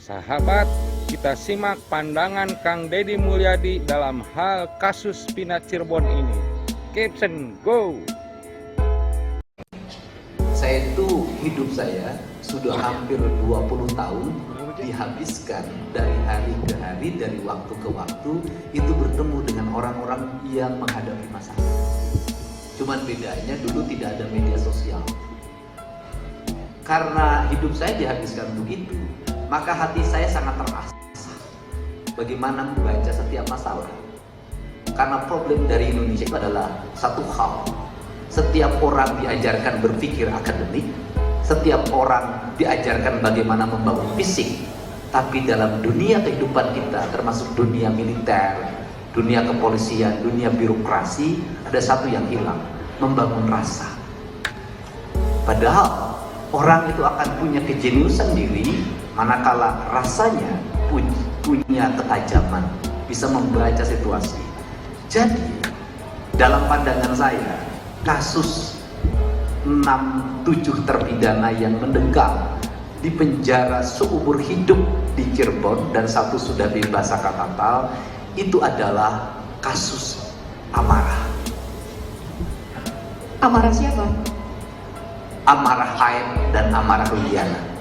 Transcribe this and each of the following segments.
Sahabat, kita simak pandangan Kang Deddy Mulyadi dalam hal kasus Pina Cirebon ini. Caption, go! Saya itu hidup saya sudah hampir 20 tahun dihabiskan dari hari ke hari, dari waktu ke waktu itu bertemu dengan orang-orang yang menghadapi masalah. Cuman bedanya dulu tidak ada media sosial. Karena hidup saya dihabiskan begitu, maka hati saya sangat terasah bagaimana membaca setiap masalah. Karena problem dari Indonesia itu adalah satu hal. Setiap orang diajarkan berpikir akademik, setiap orang diajarkan bagaimana membangun fisik, tapi dalam dunia kehidupan kita, termasuk dunia militer, dunia kepolisian, dunia birokrasi, ada satu yang hilang, membangun rasa. Padahal orang itu akan punya kejeniusan diri manakala rasanya punya ketajaman, bisa membaca situasi. Jadi dalam pandangan saya, kasus 6-7 terpidana yang mendekam di penjara seumur hidup di Cirebon dan satu sudah bebas saka total, itu adalah kasus amarah. Amarah siapa? Amarah Aep dan amarah Rudiana.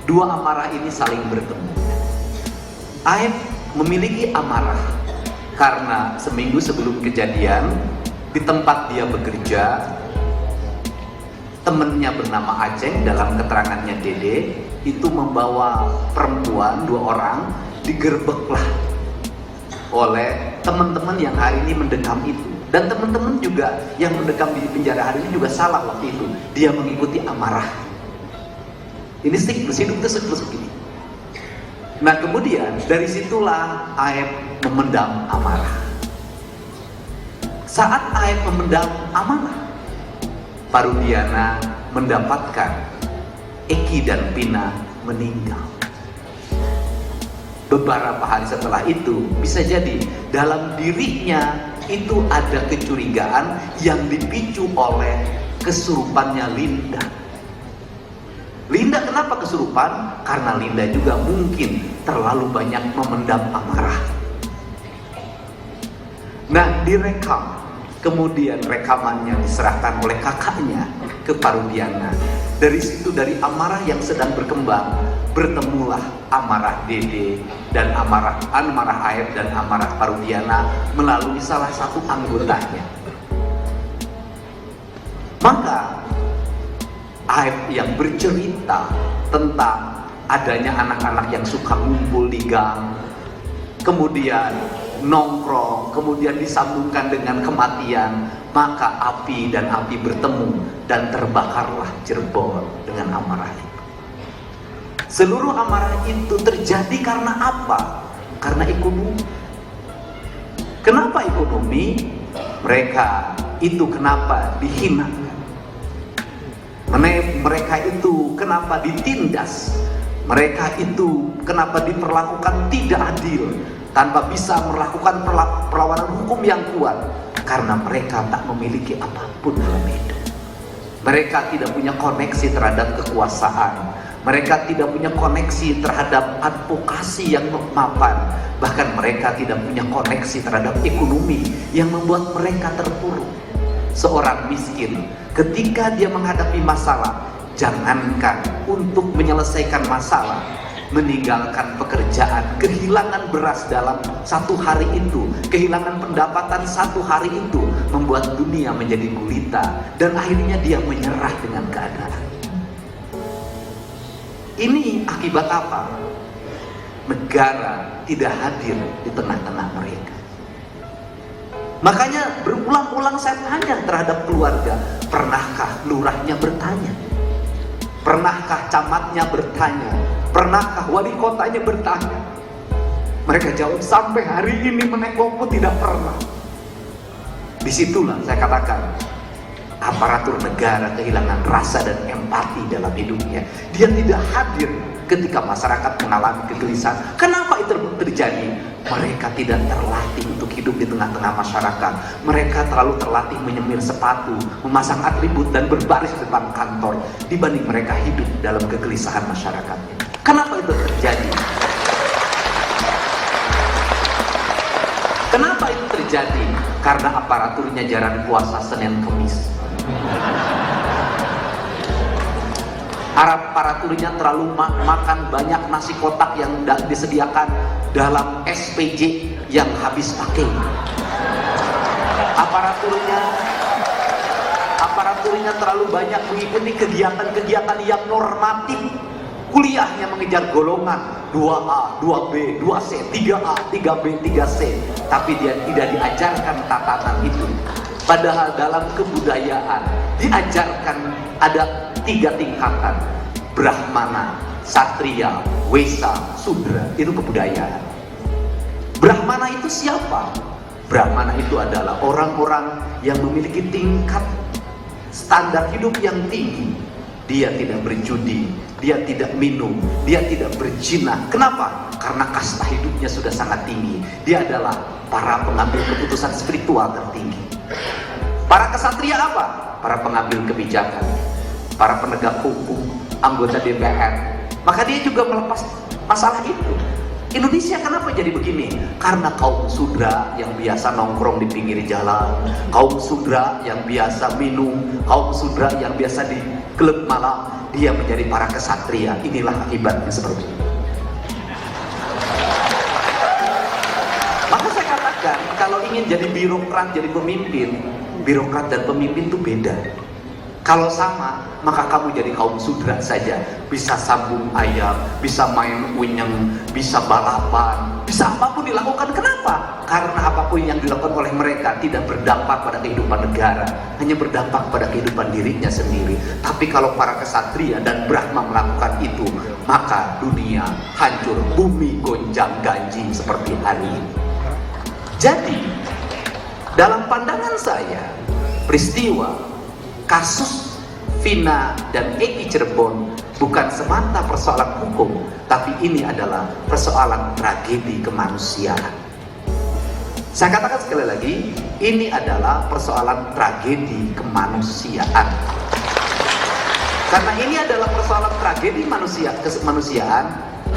Dua amarah ini saling bertemu. Aep memiliki amarah karena seminggu sebelum kejadian di tempat dia bekerja, temennya bernama Aceng, dalam keterangannya Dede, itu membawa perempuan 2 orang, digerebeklah oleh teman-teman yang hari ini mendekam itu. Dan teman-teman juga yang mendekam di penjara hari ini juga salah waktu itu, dia mengikuti amarah. Ini siklus hidup itu siklus begini. Nah kemudian dari situlah Aep memendam amarah. Saat Aep memendam amarah, Parudiana mendapatkan Eki dan Pina meninggal. Beberapa hari setelah itu, bisa jadi dalam dirinya itu ada kecurigaan yang dipicu oleh kesurupannya Linda. Linda kenapa kesurupan? Karena Linda juga mungkin terlalu banyak memendam amarah. Nah, direkam. Kemudian rekamannya diserahkan oleh kakaknya ke Parudiana. Dari situ, dari amarah yang sedang berkembang, bertemulah amarah Dede dan amarah Aep dan amarah Parudiana melalui salah satu anggotanya. Maka Aep yang bercerita tentang adanya anak-anak yang suka ngumpul di gang, kemudian nongkrong, kemudian disambungkan dengan kematian, maka api dan api bertemu dan terbakarlah Cirebon dengan amarah itu. Seluruh amarah itu terjadi karena apa? Karena ekonomi. Kenapa ekonomi? Mereka itu kenapa dihina? Mereka itu kenapa ditindas? Mereka itu kenapa diperlakukan tidak adil, tanpa bisa melakukan perlawanan hukum yang kuat? Karena mereka tak memiliki apapun dalam hidup. Mereka tidak punya koneksi terhadap kekuasaan. Mereka tidak punya koneksi terhadap advokasi yang mapan. Bahkan mereka tidak punya koneksi terhadap ekonomi yang membuat mereka terpuruk. Seorang miskin ketika dia menghadapi masalah, jangankan untuk menyelesaikan masalah, meninggalkan pekerjaan, kehilangan beras dalam 1 hari itu, kehilangan pendapatan 1 hari itu, membuat dunia menjadi gulita, dan akhirnya dia menyerah dengan keadaan. Ini akibat apa? Negara tidak hadir di tengah-tengah mereka. Makanya berulang-ulang saya tanya terhadap keluarga, pernahkah lurahnya bertanya? Pernahkah camatnya bertanya? Pernahkah wali kotanya bertanya? Mereka jawab, sampai hari ini menengokku tidak pernah. Disitulah saya katakan, aparatur negara kehilangan rasa dan empati dalam hidupnya. Dia tidak hadir ketika masyarakat mengalami kegelisahan. Kenapa itu terjadi? Mereka tidak terlatih untuk hidup di tengah-tengah masyarakat. Mereka terlalu terlatih menyemir sepatu, memasang atribut dan berbaris di depan kantor dibanding mereka hidup dalam kegelisahan masyarakatnya. Kenapa itu terjadi? Kenapa itu terjadi? Karena aparaturnya jarang puasa Senin Kemis. Aparaturnya terlalu makan banyak nasi kotak yang disediakan dalam SPJ yang habis pakai. Aparaturnya terlalu banyak mengikuti kegiatan-kegiatan yang normatif. Kuliahnya mengejar golongan 2A, 2B, 2C, 3A, 3B, 3C. Tapi dia tidak diajarkan tatanan itu. Padahal dalam kebudayaan diajarkan ada 3 tingkatan: Brahmana, Satria, Wesa, Sudra. Itu kebudayaan. Brahmana itu siapa? Brahmana itu adalah orang-orang yang memiliki tingkat standar hidup yang tinggi. Dia tidak berjudi, dia tidak minum, dia tidak berzina. Kenapa? Karena kasta hidupnya sudah sangat tinggi. Dia adalah para pengambil keputusan spiritual tertinggi. Para kesatria apa? Para pengambil kebijakan, para penegak hukum, anggota DPR. Maka dia juga melepas masalah itu. Indonesia kenapa jadi begini? Karena kaum sudra yang biasa nongkrong di pinggir jalan, kaum sudra yang biasa minum, kaum sudra yang biasa di klub malam, dia menjadi para kesatria. Inilah akibatnya seperti itu. Maka saya katakan, kalau ingin jadi birokrat, jadi pemimpin, birokrat dan pemimpin itu beda. Kalau sama, maka kamu jadi kaum sudra saja. Bisa sambung ayam, bisa main unyeng, bisa balapan, bisa apapun dilakukan. Kenapa? Karena apapun yang dilakukan oleh mereka tidak berdampak pada kehidupan negara, hanya berdampak pada kehidupan dirinya sendiri. Tapi kalau para kesatria dan Brahma melakukan itu, maka dunia hancur, bumi gonjang ganjing seperti hari ini. Jadi, dalam pandangan saya, peristiwa kasus Vina dan Eki Cirebon bukan semata persoalan hukum, tapi ini adalah persoalan tragedi kemanusiaan. Saya katakan sekali lagi, ini adalah persoalan tragedi kemanusiaan. Karena ini adalah persoalan tragedi kemanusiaan,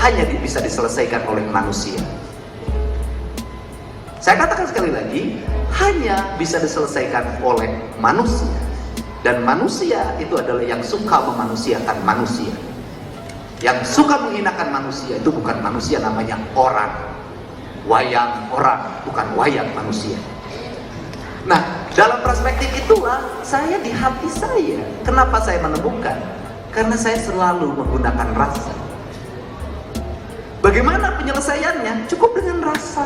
hanya bisa diselesaikan oleh manusia. Saya katakan sekali lagi, hanya bisa diselesaikan oleh manusia. Dan manusia itu adalah yang suka memanusiakan manusia. Yang suka menghinakan manusia itu bukan manusia, namanya orang. Wayang orang, bukan wayang manusia. Nah, dalam perspektif itulah saya di hati saya. Kenapa saya menemukan? Karena saya selalu menggunakan rasa. Bagaimana penyelesaiannya? Cukup dengan rasa.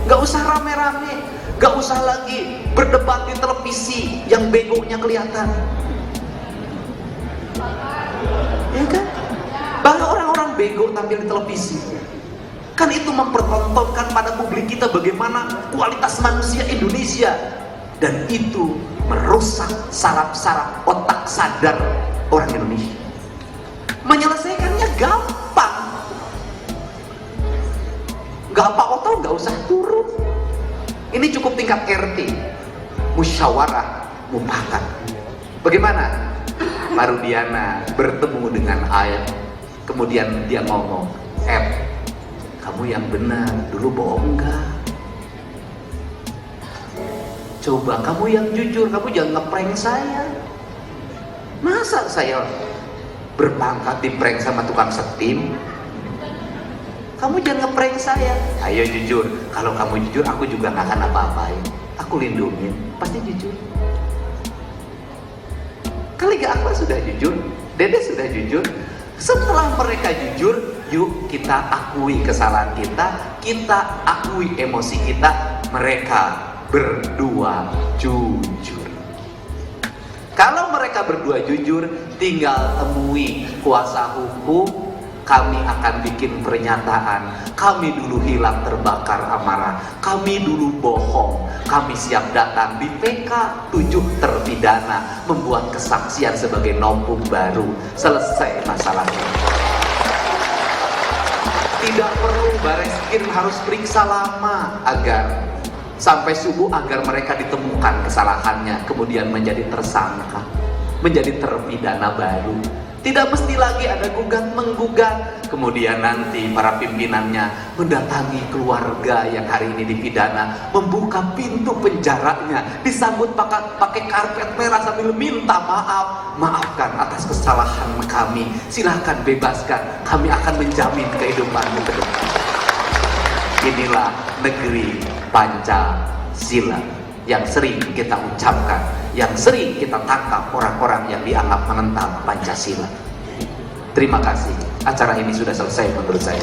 Gak usah rame-rame, gak usah lagi berdebat di televisi yang begonya kelihatan. Ya kan? Bahkan orang-orang bego tampil di televisi. Kan itu mempertontonkan pada publik kita bagaimana kualitas manusia Indonesia. Dan itu merusak saraf-saraf otak sadar orang Indonesia. Menyelesaikannya gampang. Gak apa-apa, gak usah turun. Ini cukup tingkat RT, musyawarah mufakat. Bagaimana? Marudiana bertemu dengan Ayat, kemudian dia ngomong, kamu yang benar, dulu bohong enggak? Coba kamu yang jujur, kamu jangan ngeprank saya. Masa saya berpangkat di prank sama tukang setim? Kamu jangan ngeprank saya. Ayo jujur. Kalau kamu jujur, aku juga gak akan apa-apain. Aku lindungin. Pasti jujur. Kali gak Akbar sudah jujur, Dede sudah jujur. Setelah mereka jujur, yuk kita akui kesalahan kita akui emosi kita. Mereka berdua jujur. Kalau mereka berdua jujur, tinggal temui kuasa hukum. kami akan bikin pernyataan, kami dulu hilang terbakar amarah, kami dulu bohong, kami siap datang di PK 7 terpidana, membuat kesaksian sebagai nompung baru, selesai masalahnya. Tidak perlu Bareskrim harus periksa lama agar sampai subuh agar mereka ditemukan kesalahannya, kemudian menjadi tersangka, menjadi terpidana baru. Tidak mesti lagi ada gugat-menggugat, kemudian nanti para pimpinannya mendatangi keluarga yang hari ini dipidana, membuka pintu penjaranya, disambut pakai karpet merah sambil minta maaf. Maafkan atas kesalahan kami, silahkan bebaskan, kami akan menjamin kehidupanmu ke depan. Inilah negeri Pancasila yang sering kita ucapkan, yang sering kita tangkap orang-orang yang dianggap menentang Pancasila. Terima kasih, acara ini sudah selesai menurut saya.